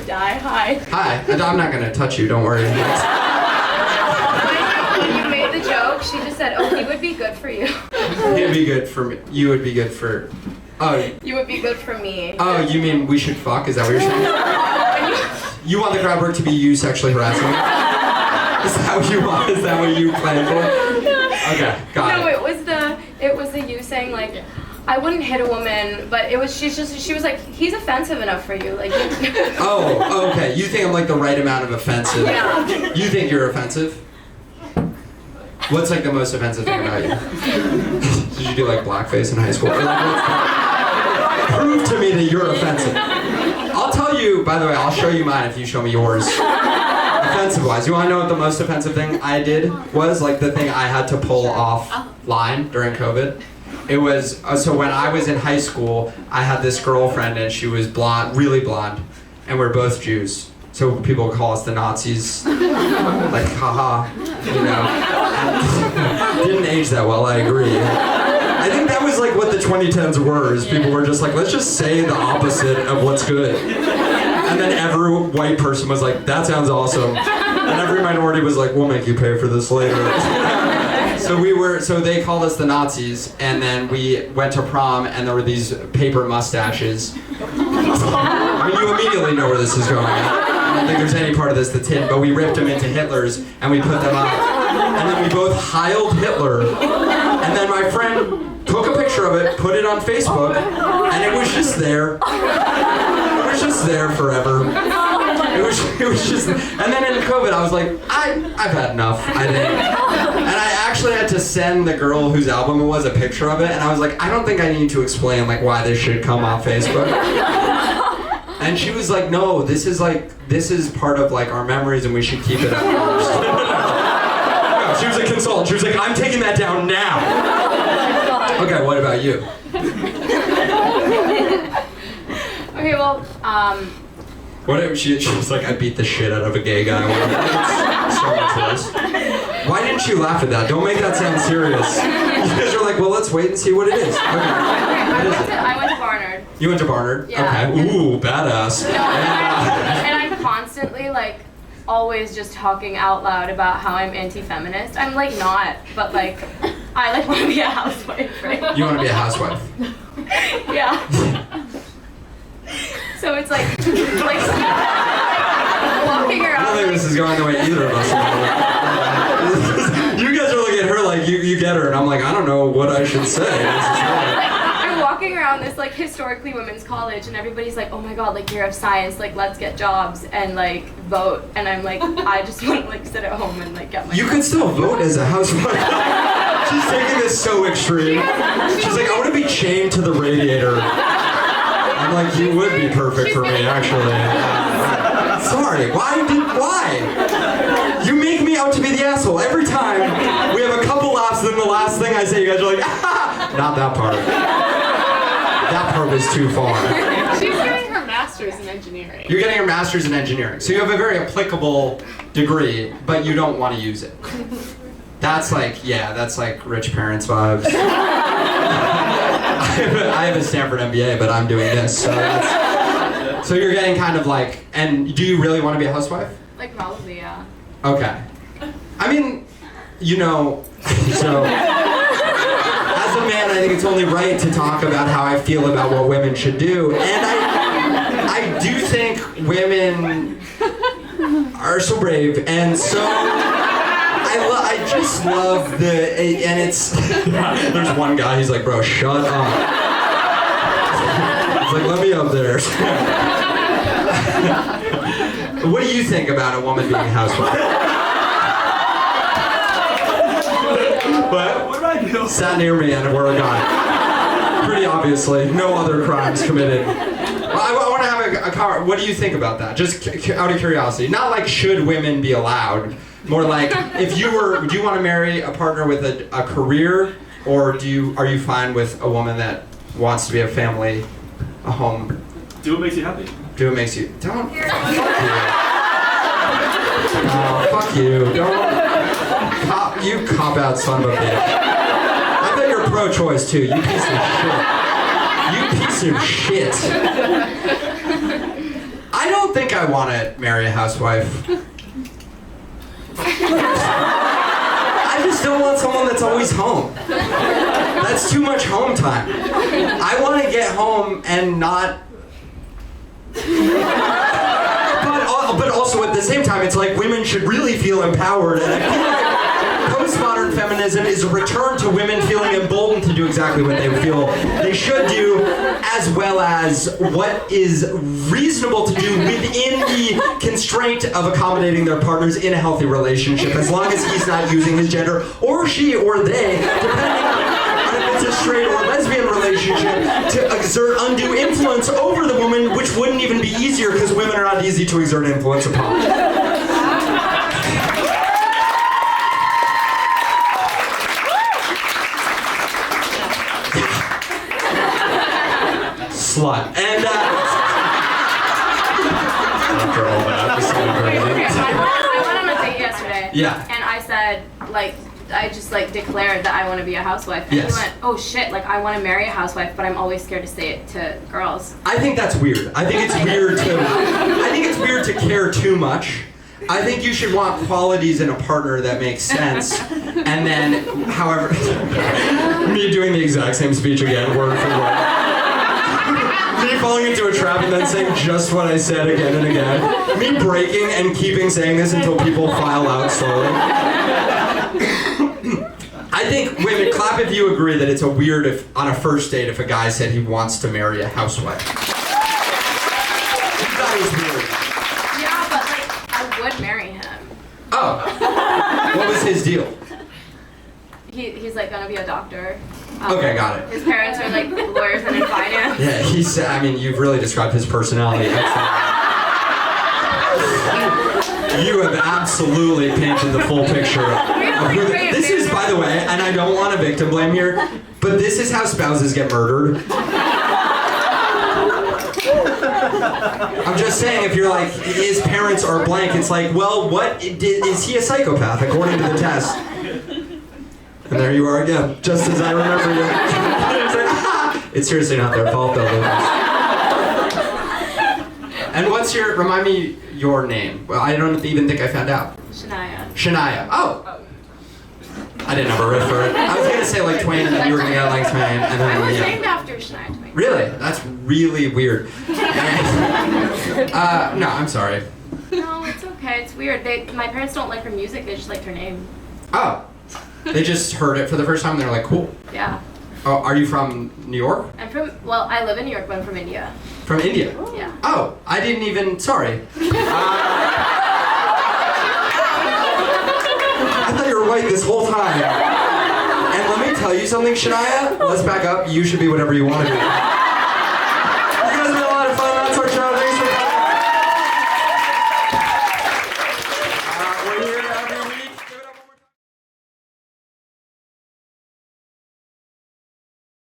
die. Hi. Hi. I'm not gonna touch you. Don't worry. When you made the joke, she just said, "Oh, he would be good for you." He'd be good for me. You would be good for. Oh. You would be good for me. Oh, you mean we should fuck? Is that what you're saying? You want the crowd work to be you sexually harassing me? Is that what you want? Is that what you planned for? Okay, got it. No, it was the you saying like, I wouldn't hit a woman, but she was like, he's offensive enough for you, like. Oh, okay. You think I'm like the right amount of offensive? Yeah. You think you're offensive? What's like the most offensive thing about you? Did you do like blackface in high school? Or, like, prove to me that you're offensive. I'll tell you, by the way, I'll show you mine if you show me yours. Offensive-wise, you want to know what the most offensive thing I did was? Like the thing I had to pull offline during COVID? It was, so when I was in high school, I had this girlfriend and she was blonde, really blonde, and we're both Jews. So people would call us the Nazis, like haha, you know. Didn't age that well, I agree. I think that was like what the 2010s were, is people were just like, let's just say the opposite of what's good. And then every white person was like, that sounds awesome. And every minority was like, we'll make you pay for this later. So they called us the Nazis, and then we went to prom, and there were these paper mustaches. I mean, you immediately know where this is going. I don't think there's any part of this that's hidden, but we ripped them into Hitler's, and we put them up. And then we both heiled Hitler. And then my friend took a picture of it, put it on Facebook, and it was just there. It was just there forever. It was just, and then in COVID, I was like, I've had enough, I think. And I actually had to send the girl whose album it was a picture of it, and I was like, I don't think I need to explain like why this should come off Facebook. And she was like, no, this is part of like our memories, and we should keep it up first. No, she was a consultant. She was like, I'm taking that down now. Okay, what about you? Okay, well, What if she was like, I beat the shit out of a gay guy. So much worse. Why didn't you laugh at that? Don't make that sound serious. You guys are like, well, let's wait and see what it is. Okay. I went to Barnard. You went to Barnard? Yeah. Okay. Ooh, badass. And I'm constantly like, always just talking out loud about how I'm anti-feminist. I'm like not, but like, I like want to be a housewife, right? You want to be a housewife? Yeah. So it's like walking around. I don't think this is going the way either of us. You guys are looking at her like you get her, and I'm like, I don't know what I should say. I'm walking around this like historically women's college, and everybody's like, oh my god, like year of science, like let's get jobs and like vote. And I'm like, I just want to like sit at home and like get my. You could still vote as a housewife. She's taking this so extreme. She's like, I want to be chained to the radiator. I'm like, you would be perfect for me, actually. Sorry, why? You make me out to be the asshole. Every time we have a couple laughs, then the last thing I say, you guys are like, ah! Not that part. That part was too far. She's getting her master's in engineering. You're getting your master's in engineering. So you have a very applicable degree, but you don't want to use it. That's like, yeah, that's like rich parents vibes. I have a Stanford MBA, but I'm doing this. So you're getting kind of like, and do you really want to be a housewife? Like probably, yeah. Okay. I mean, you know, so as a man, I think it's only right to talk about how I feel about what women should do. And I do think women are so brave, and so I just love and it's, there's one guy, he's like, bro, shut up. He's like, let me up there. What do you think about a woman being a housewife? What did I do? Sat near me and we're a guy. Pretty obviously, no other crimes committed. Well, I want to have a car. What do you think about that? Just out of curiosity. Not like should women be allowed. More like, do you want to marry a partner with a career, or are you fine with a woman that wants to be a family, a home? Do what makes you happy. Do what makes you, don't. Oh, fuck you. Don't. You cop out son of a bitch. I bet you're pro-choice too, you piece of shit. You piece of shit. I don't think I want to marry a housewife. I just don't want someone that's always home. That's too much home time. I want to get home and not... But also at the same time, it's like women should really feel empowered, and I feel like postmodern feminism is a return to women feeling emboldened to do exactly what they feel they should do, as well as what is reasonable to do within the constraint of accommodating their partners in a healthy relationship, as long as he's not using his gender, or she, or they, depending on if it's a straight or lesbian relationship, to exert undue influence over the woman, which wouldn't even be easier because women are not easy to exert influence upon. Slut. And after all that, I went on a date yesterday. Yeah. And I said, like, I just like declared that I want to be a housewife. And Yes. he went, oh shit, like I want to marry a housewife, but I'm always scared to say it to girls. I think that's weird. I think it's weird to care too much. I think you should want qualities in a partner that make sense. And then, however, me doing the exact same speech again, word for word. Me falling into a trap and then saying just what I said again and again. Me breaking and keeping saying this until people file out slowly. I think, wait a minute, clap if you agree that it's a weird if on a first date if a guy said he wants to marry a housewife. You thought it was weird. Yeah, but like I would marry him. Oh. What was his deal? He's like gonna be a doctor. Okay, got it. His parents are like lawyers and in finance. Yeah, he's, I mean, you've really described his personality. You have absolutely painted the full picture of who this is, by the way, and I don't want to victim blame here, but this is how spouses get murdered. I'm just saying, if you're like, his parents are blank, it's like, well, what, is he a psychopath according to the test? And there you are again, just as I remember you. It's seriously not their fault though. And what's your, remind me your name. Well, I don't even think I found out. Shania. Shania. Oh. I didn't have a riff for it. I was gonna say like Twain and then you were gonna go like Twain and then I was yeah. named after Shania Twain. Really? That's really weird. No, I'm sorry. No, it's okay. It's weird. My parents don't like her music. They just liked her name. Oh. They just heard it for the first time and they're like, cool. Yeah. Oh, are you from New York? I live in New York, but I'm from India. From India? Yeah. Oh, I didn't even, sorry. I thought you were white this whole time. And let me tell you something, Shania. Let's back up. You should be whatever you want to be.